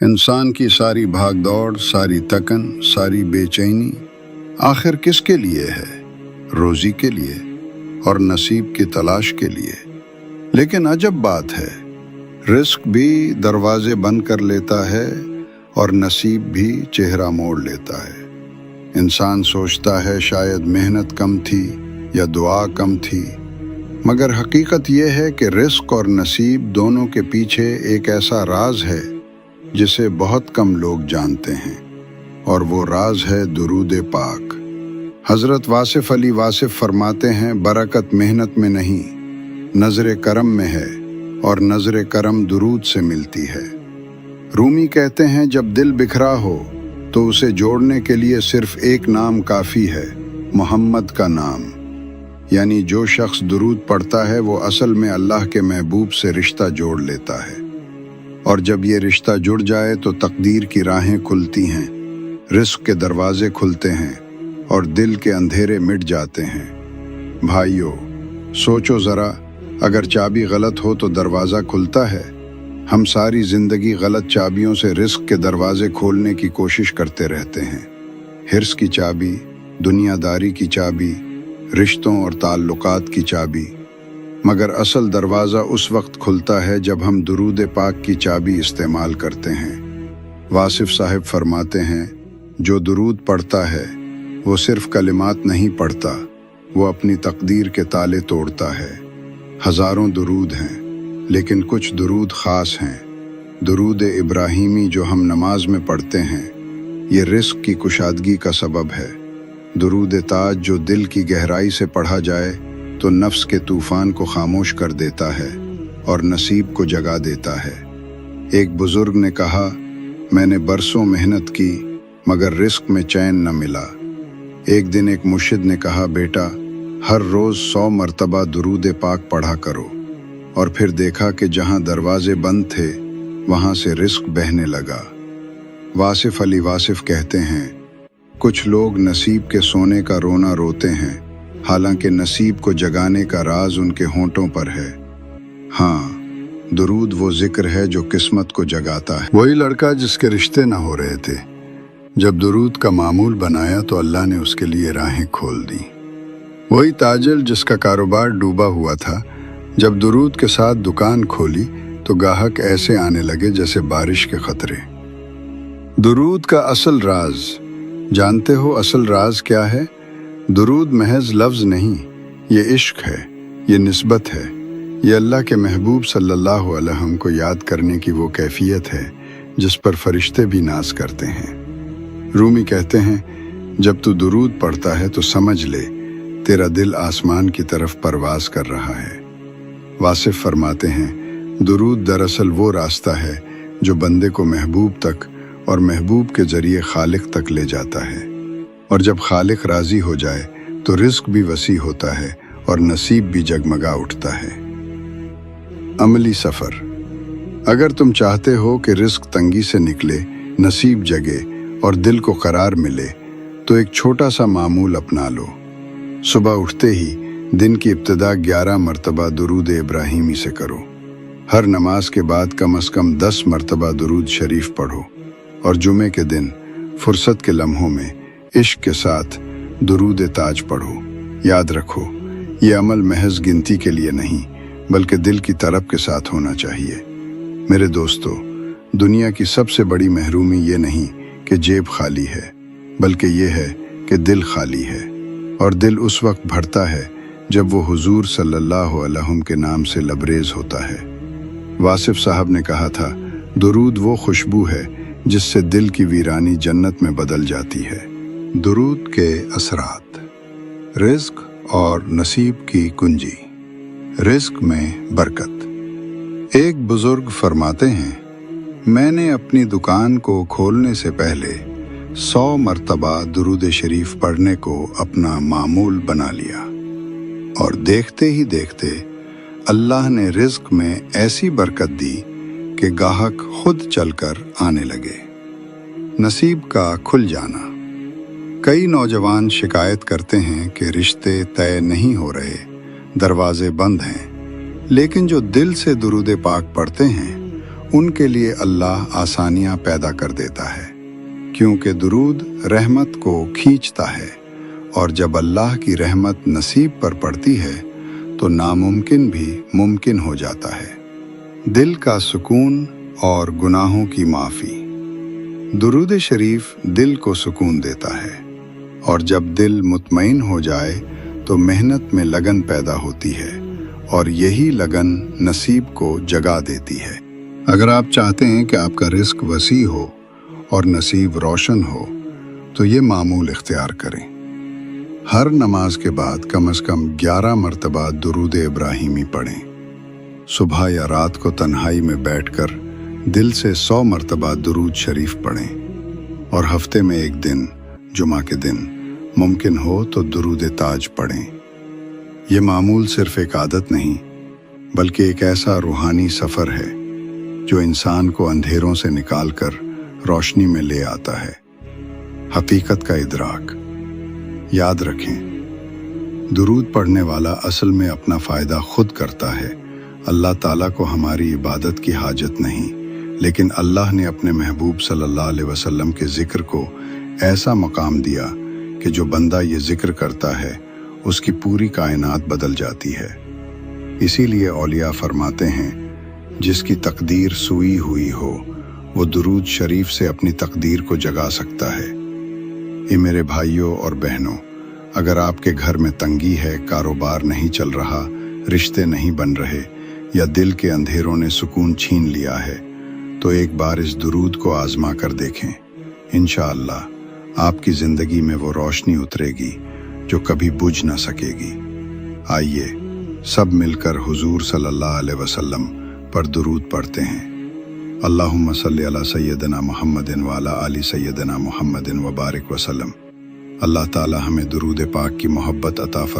انسان کی ساری بھاگ دوڑ، ساری تکن، ساری بے چینی آخر کس کے لیے ہے؟ روزی کے لیے اور نصیب کی تلاش کے لیے۔ لیکن عجب بات ہے، رزق بھی دروازے بند کر لیتا ہے اور نصیب بھی چہرہ موڑ لیتا ہے۔ انسان سوچتا ہے شاید محنت کم تھی یا دعا کم تھی، مگر حقیقت یہ ہے کہ رزق اور نصیب دونوں کے پیچھے ایک ایسا راز ہے جسے بہت کم لوگ جانتے ہیں، اور وہ راز ہے درود پاک۔ حضرت واصف علی واصف فرماتے ہیں، برکت محنت میں نہیں، نظر کرم میں ہے، اور نظر کرم درود سے ملتی ہے۔ رومی کہتے ہیں، جب دل بکھرا ہو تو اسے جوڑنے کے لیے صرف ایک نام کافی ہے، محمد کا نام۔ یعنی جو شخص درود پڑھتا ہے وہ اصل میں اللہ کے محبوب سے رشتہ جوڑ لیتا ہے، اور جب یہ رشتہ جڑ جائے تو تقدیر کی راہیں کھلتی ہیں، رزق کے دروازے کھلتے ہیں اور دل کے اندھیرے مٹ جاتے ہیں۔ بھائیو، سوچو ذرا، اگر چابی غلط ہو تو دروازہ کھلتا ہے؟ ہم ساری زندگی غلط چابیوں سے رزق کے دروازے کھولنے کی کوشش کرتے رہتے ہیں۔ حرص کی چابی، دنیا داری کی چابی، رشتوں اور تعلقات کی چابی۔ مگر اصل دروازہ اس وقت کھلتا ہے جب ہم درود پاک کی چابی استعمال کرتے ہیں۔ واصف صاحب فرماتے ہیں، جو درود پڑھتا ہے وہ صرف کلمات نہیں پڑھتا، وہ اپنی تقدیر کے تالے توڑتا ہے۔ ہزاروں درود ہیں، لیکن کچھ درود خاص ہیں۔ درود ابراہیمی جو ہم نماز میں پڑھتے ہیں، یہ رزق کی کشادگی کا سبب ہے۔ درود تاج جو دل کی گہرائی سے پڑھا جائے تو نفس کے طوفان کو خاموش کر دیتا ہے اور نصیب کو جگا دیتا ہے۔ ایک بزرگ نے کہا، میں نے برسوں محنت کی مگر رزق میں چین نہ ملا۔ ایک دن ایک مرشد نے کہا، بیٹا، ہر روز 100 مرتبہ درود پاک پڑھا کرو، اور پھر دیکھا کہ جہاں دروازے بند تھے وہاں سے رزق بہنے لگا۔ واصف علی واصف کہتے ہیں، کچھ لوگ نصیب کے سونے کا رونا روتے ہیں، حالانکہ نصیب کو جگانے کا راز ان کے ہونٹوں پر ہے۔ ہاں، درود وہ ذکر ہے جو قسمت کو جگاتا ہے۔ وہی لڑکا جس کے رشتے نہ ہو رہے تھے، جب درود کا معمول بنایا تو اللہ نے اس کے لیے راہیں کھول دی۔ وہی تاجر جس کا کاروبار ڈوبا ہوا تھا، جب درود کے ساتھ دکان کھولی تو گاہک ایسے آنے لگے جیسے بارش کے قطرے۔ درود کا اصل راز جانتے ہو؟ اصل راز کیا ہے؟ درود محض لفظ نہیں، یہ عشق ہے، یہ نسبت ہے، یہ اللہ کے محبوب صلی اللہ علیہ وسلم کو یاد کرنے کی وہ کیفیت ہے جس پر فرشتے بھی ناز کرتے ہیں۔ رومی کہتے ہیں، جب تو درود پڑھتا ہے تو سمجھ لے تیرا دل آسمان کی طرف پرواز کر رہا ہے۔ واصف فرماتے ہیں، درود دراصل وہ راستہ ہے جو بندے کو محبوب تک اور محبوب کے ذریعے خالق تک لے جاتا ہے، اور جب خالق راضی ہو جائے تو رزق بھی وسیع ہوتا ہے اور نصیب بھی جگمگا اٹھتا ہے۔ عملی سفر۔ اگر تم چاہتے ہو کہ رزق تنگی سے نکلے، نصیب جگے اور دل کو قرار ملے، تو ایک چھوٹا سا معمول اپنا لو۔ صبح اٹھتے ہی دن کی ابتدا 11 مرتبہ درود ابراہیمی سے کرو۔ ہر نماز کے بعد کم از کم 10 مرتبہ درود شریف پڑھو، اور جمعے کے دن فرصت کے لمحوں میں عشق کے ساتھ درود تاج پڑھو۔ یاد رکھو، یہ عمل محض گنتی کے لیے نہیں بلکہ دل کی طلب کے ساتھ ہونا چاہیے۔ میرے دوستو، دنیا کی سب سے بڑی محرومی یہ نہیں کہ جیب خالی ہے، بلکہ یہ ہے کہ دل خالی ہے، اور دل اس وقت بھرتا ہے جب وہ حضور صلی اللہ علیہ وسلم کے نام سے لبریز ہوتا ہے۔ واصف صاحب نے کہا تھا، درود وہ خوشبو ہے جس سے دل کی ویرانی جنت میں بدل جاتی ہے۔ درود کے اثرات۔ رزق اور نصیب کی کنجی۔ رزق میں برکت۔ ایک بزرگ فرماتے ہیں، میں نے اپنی دکان کو کھولنے سے پہلے 100 مرتبہ درود شریف پڑھنے کو اپنا معمول بنا لیا، اور دیکھتے ہی دیکھتے اللہ نے رزق میں ایسی برکت دی کہ گاہک خود چل کر آنے لگے۔ نصیب کا کھل جانا۔ کئی نوجوان شکایت کرتے ہیں کہ رشتے طے نہیں ہو رہے، دروازے بند ہیں، لیکن جو دل سے درود پاک پڑھتے ہیں ان کے لیے اللہ آسانیاں پیدا کر دیتا ہے، کیونکہ درود رحمت کو کھینچتا ہے، اور جب اللہ کی رحمت نصیب پر پڑتی ہے تو ناممکن بھی ممکن ہو جاتا ہے۔ دل کا سکون اور گناہوں کی معافی۔ درود شریف دل کو سکون دیتا ہے، اور جب دل مطمئن ہو جائے تو محنت میں لگن پیدا ہوتی ہے، اور یہی لگن نصیب کو جگا دیتی ہے۔ اگر آپ چاہتے ہیں کہ آپ کا رزق وسیع ہو اور نصیب روشن ہو تو یہ معمول اختیار کریں۔ ہر نماز کے بعد کم از کم 11 مرتبہ درود ابراہیمی پڑھیں۔ صبح یا رات کو تنہائی میں بیٹھ کر دل سے 100 مرتبہ درود شریف پڑھیں، اور ہفتے میں ایک دن، جمعہ کے دن ممکن ہو تو درود تاج پڑھیں۔ یہ معمول صرف ایک عادت نہیں بلکہ ایک ایسا روحانی سفر ہے جو انسان کو اندھیروں سے نکال کر روشنی میں لے آتا ہے۔ حقیقت کا ادراک۔ یاد رکھیں، درود پڑھنے والا اصل میں اپنا فائدہ خود کرتا ہے۔ اللہ تعالیٰ کو ہماری عبادت کی حاجت نہیں، لیکن اللہ نے اپنے محبوب صلی اللہ علیہ وسلم کے ذکر کو ایسا مقام دیا کہ جو بندہ یہ ذکر کرتا ہے اس کی پوری کائنات بدل جاتی ہے۔ اسی لیے اولیاء فرماتے ہیں، جس کی تقدیر سوئی ہوئی ہو وہ درود شریف سے اپنی تقدیر کو جگا سکتا ہے۔ اے میرے بھائیوں اور بہنوں، اگر آپ کے گھر میں تنگی ہے، کاروبار نہیں چل رہا، رشتے نہیں بن رہے، یا دل کے اندھیروں نے سکون چھین لیا ہے، تو ایک بار اس درود کو آزما کر دیکھیں۔ انشاءاللہ آپ کی زندگی میں وہ روشنی اترے گی جو کبھی بجھ نہ سکے گی۔ آئیے سب مل کر حضور صلی اللہ علیہ وسلم پر درود پڑھتے ہیں۔ اللہم صلی علی سیدنا محمد وعلی آل سیدنا محمد وبارک وسلم۔ اللہ تعالی ہمیں درود پاک کی محبت عطا فرمائے۔